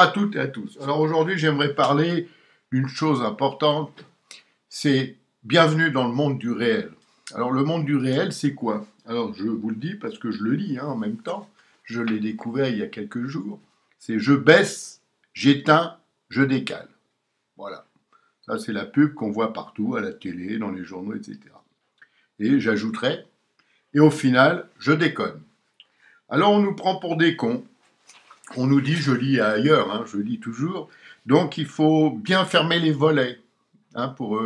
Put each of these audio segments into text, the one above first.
à toutes et à tous. Alors aujourd'hui, j'aimerais parler d'une chose importante, c'est bienvenue dans le monde du réel. Alors le monde du réel, c'est quoi? Alors je vous le dis parce que je le lis en même temps, je l'ai découvert il y a quelques jours, c'est je baisse, j'éteins, je décale. Voilà, ça c'est la pub qu'on voit partout, à la télé, dans les journaux, etc. Et j'ajouterais, et au final, je déconne. Alors on nous prend pour des cons, on nous dit, je lis ailleurs, je lis toujours, donc il faut bien fermer les volets pour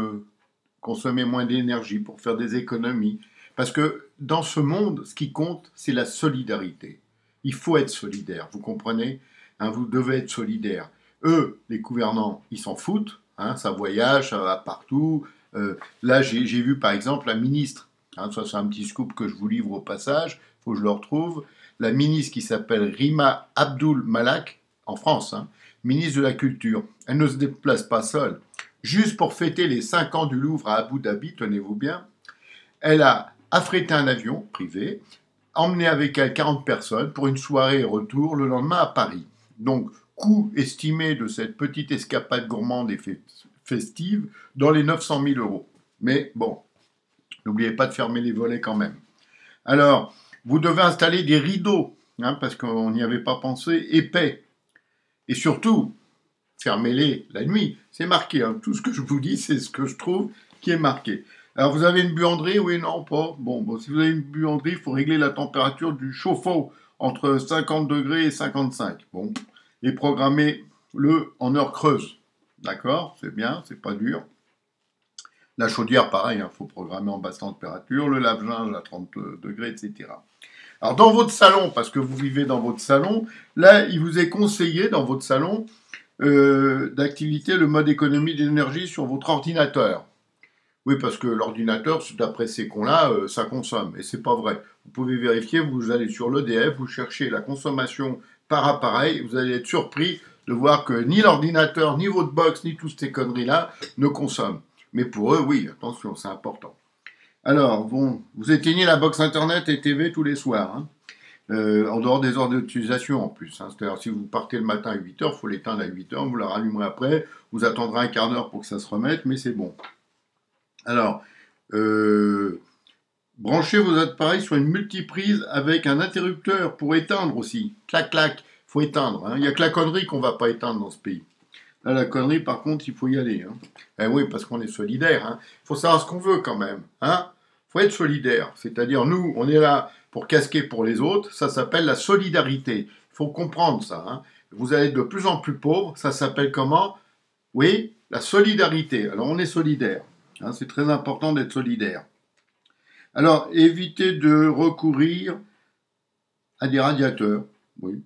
consommer moins d'énergie, pour faire des économies. Parce que dans ce monde, ce qui compte, c'est la solidarité. Il faut être solidaire, vous comprenez? Vous devez être solidaire. Eux, les gouvernants, ils s'en foutent, ça voyage, ça va partout. Là, j'ai vu par exemple la ministre, ça c'est un petit scoop que je vous livre au passage, il faut que je le retrouve, la ministre qui s'appelle Rima Abdul Malak, en France, ministre de la Culture. Elle ne se déplace pas seule. Juste pour fêter les 5 ans du Louvre à Abu Dhabi, tenez-vous bien, elle a affrété un avion privé, emmené avec elle 40 personnes pour une soirée et retour le lendemain à Paris. Donc, coût estimé de cette petite escapade gourmande et festive dans les 900 000 €. Mais bon, n'oubliez pas de fermer les volets quand même. Alors, vous devez installer des rideaux, parce qu'on n'y avait pas pensé, épais. Et surtout, fermez-les la nuit. C'est marqué. Tout ce que je vous dis, c'est ce que je trouve qui est marqué. Alors, vous avez une buanderie? Oui, non, pas. Bon, si vous avez une buanderie, il faut régler la température du chauffe-eau entre 50 degrés et 55. Bon, et programmez-le en heure creuse. D'accord? C'est bien, c'est pas dur. La chaudière, pareil, faut programmer en basse température. Le lave-linge à 30 degrés, etc. Alors, dans votre salon, parce que vous vivez dans votre salon, là, il vous est conseillé, dans votre salon, d'activer le mode économie d'énergie sur votre ordinateur. Oui, parce que l'ordinateur, d'après ces cons-là, ça consomme. Et c'est pas vrai. Vous pouvez vérifier, vous allez sur l'EDF, vous cherchez la consommation par appareil, vous allez être surpris de voir que ni l'ordinateur, ni votre box, ni toutes ces conneries-là ne consomment. Mais pour eux, oui, attention, c'est important. Alors, bon, vous éteignez la box Internet et TV tous les soirs, en dehors des heures d'utilisation en plus. C'est-à-dire, si vous partez le matin à 8 heures, il faut l'éteindre à 8 heures, vous la rallumerez après, vous attendrez un quart d'heure pour que ça se remette, mais c'est bon. Alors, branchez vos appareils sur une multiprise avec un interrupteur pour éteindre aussi. Clac, clac, il faut éteindre. Il n'y a que la connerie qu'on ne va pas éteindre dans ce pays. Là, la connerie, par contre, il faut y aller. Eh oui, parce qu'on est solidaire. Il faut savoir ce qu'on veut quand même. Il faut être solidaire. C'est-à-dire, nous, on est là pour casquer pour les autres. Ça s'appelle la solidarité. Il faut comprendre ça. Vous allez être de plus en plus pauvre. Ça s'appelle comment? Oui, la solidarité. Alors, on est solidaire. C'est très important d'être solidaire. Alors, évitez de recourir à des radiateurs. Oui.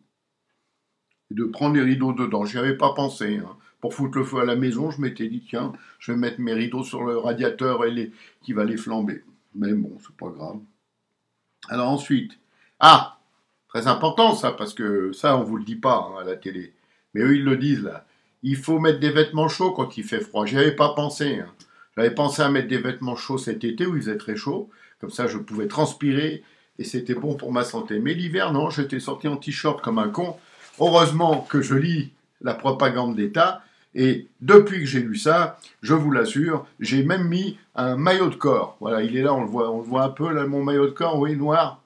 Et de prendre les rideaux dedans. J'y avais pas pensé. Pour foutre le feu à la maison, je m'étais dit, tiens, je vais mettre mes rideaux sur le radiateur qui va les flamber. Mais bon, c'est pas grave. Alors ensuite, très important ça, parce que ça, on vous le dit pas à la télé. Mais eux, ils le disent là. Il faut mettre des vêtements chauds quand il fait froid. J'y avais pas pensé. J'avais pensé à mettre des vêtements chauds cet été où il faisait très chaud. Comme ça, je pouvais transpirer et c'était bon pour ma santé. Mais l'hiver, non, j'étais sorti en t-shirt comme un con. Heureusement que je lis la propagande d'État. Et depuis que j'ai lu ça, je vous l'assure, j'ai même mis un maillot de corps. Voilà, il est là, on le voit un peu, là, mon maillot de corps, oui, noir.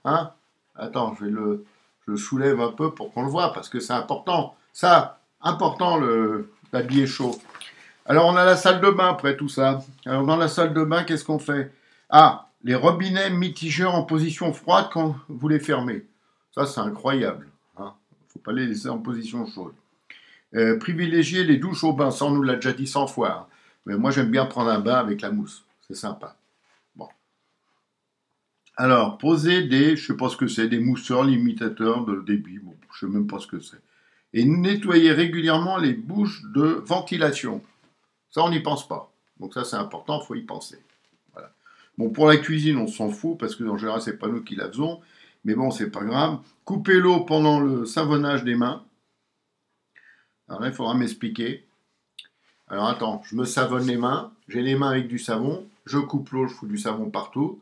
Attends, je le soulève un peu pour qu'on le voit, parce que c'est important. Ça, important, l'habiller chaud. Alors, on a la salle de bain après tout ça. Alors, dans la salle de bain, qu'est-ce qu'on fait? Les robinets mitigeurs en position froide quand vous les fermez. Ça, c'est incroyable. Il ne faut pas les laisser en position chaude. Privilégier les douches au bain. Ça, on nous l'a déjà dit 100 fois. Mais moi, j'aime bien prendre un bain avec la mousse. C'est sympa. Bon. Alors, poser je sais pas ce que c'est, des mousseurs limitateurs de débit. Bon, je sais même pas ce que c'est. Et nettoyer régulièrement les bouches de ventilation. Ça, on n'y pense pas. Donc ça, c'est important, il faut y penser. Voilà. Bon, pour la cuisine, on s'en fout, parce que en général, c'est pas nous qui la faisons. Mais bon, c'est pas grave. Couper l'eau pendant le savonnage des mains. Alors là, il faudra m'expliquer. Alors attends, je me savonne les mains. J'ai les mains avec du savon. Je coupe l'eau, je fous du savon partout.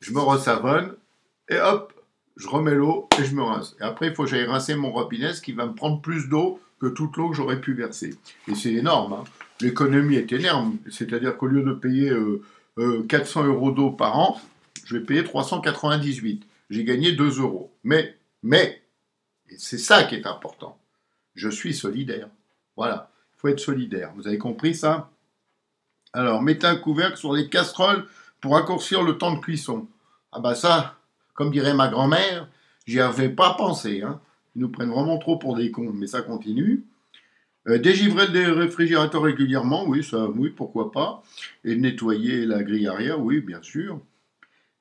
Je me resavonne. Et hop, je remets l'eau et je me rince. Et après, il faut que j'aille rincer mon robinet, ce qui va me prendre plus d'eau que toute l'eau que j'aurais pu verser. Et c'est énorme, hein. L'économie est énorme, c'est-à-dire qu'au lieu de payer 400 euros d'eau par an, je vais payer 398. J'ai gagné 2 euros. Mais, et c'est ça qui est important, je suis solidaire. Voilà, il faut être solidaire. Vous avez compris ça? Alors, mettez un couvercle sur les casseroles pour raccourcir le temps de cuisson. Ah bah ça, comme dirait ma grand-mère, j'y avais pas pensé, hein. Ils nous prennent vraiment trop pour des cons, mais ça continue. Dégivrer le réfrigérateur régulièrement, oui, ça, oui, pourquoi pas. Et nettoyer la grille arrière, oui, bien sûr.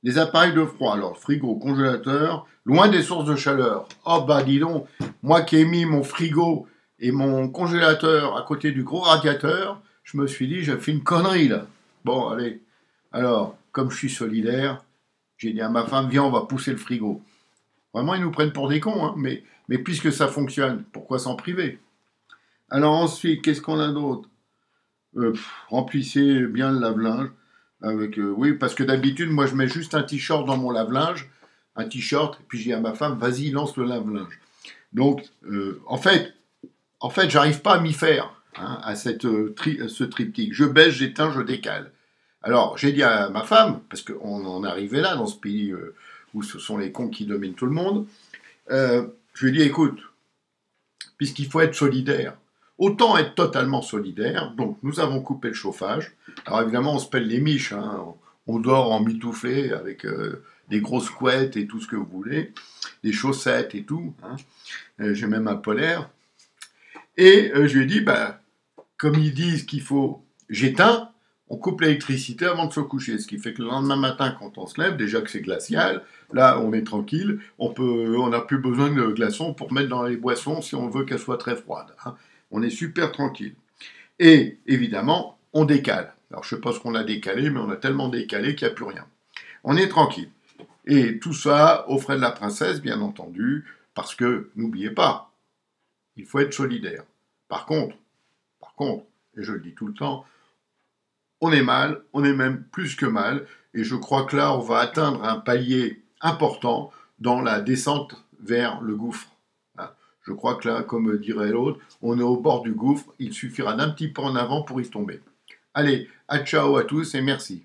Les appareils de froid, alors frigo, congélateur, loin des sources de chaleur. Oh bah dis donc, moi qui ai mis mon frigo et mon congélateur à côté du gros radiateur, je me suis dit, j'ai fait une connerie là. Bon, allez. Alors, comme je suis solidaire, j'ai dit à ma femme, viens, on va pousser le frigo. Vraiment, ils nous prennent pour des cons, hein, mais puisque ça fonctionne, pourquoi s'en priver? Alors ensuite, qu'est-ce qu'on a d'autre? Remplissez bien le lave-linge. Oui, parce que d'habitude, moi, je mets juste un t-shirt dans mon lave-linge, un t-shirt, et puis je dis à ma femme, vas-y, lance le lave-linge. Donc, en fait, j'arrive pas à m'y faire, hein, à ce triptyque. Je baisse, j'éteins, je décale. Alors, j'ai dit à ma femme, parce qu'on en est arrivé là, dans ce pays où ce sont les cons qui dominent tout le monde, je lui ai dit, écoute, puisqu'il faut être solidaire, autant être totalement solidaire. Donc, nous avons coupé le chauffage. Alors, évidemment, on se pèle les miches, hein. On dort en mitouflé avec des grosses couettes et tout ce que vous voulez, des chaussettes et tout, hein. J'ai même un polaire. Et je lui ai dit, bah, comme ils disent qu'il faut, j'éteins, on coupe l'électricité avant de se coucher. Ce qui fait que le lendemain matin, quand on se lève, déjà que c'est glacial, là, on est tranquille, on n'a plus besoin de glaçons pour mettre dans les boissons si on veut qu'elles soient très froides, hein. On est super tranquille. Et évidemment, on décale. Alors, je ne sais pas ce qu'on a décalé, mais on a tellement décalé qu'il n'y a plus rien. On est tranquille. Et tout ça aux frais de la princesse, bien entendu, parce que, n'oubliez pas, il faut être solidaire. Par contre, et je le dis tout le temps, on est mal, on est même plus que mal, et je crois que là, on va atteindre un palier important dans la descente vers le gouffre. Je crois que là, comme dirait l'autre, on est au bord du gouffre, il suffira d'un petit pas en avant pour y tomber. Allez, à ciao à tous et merci.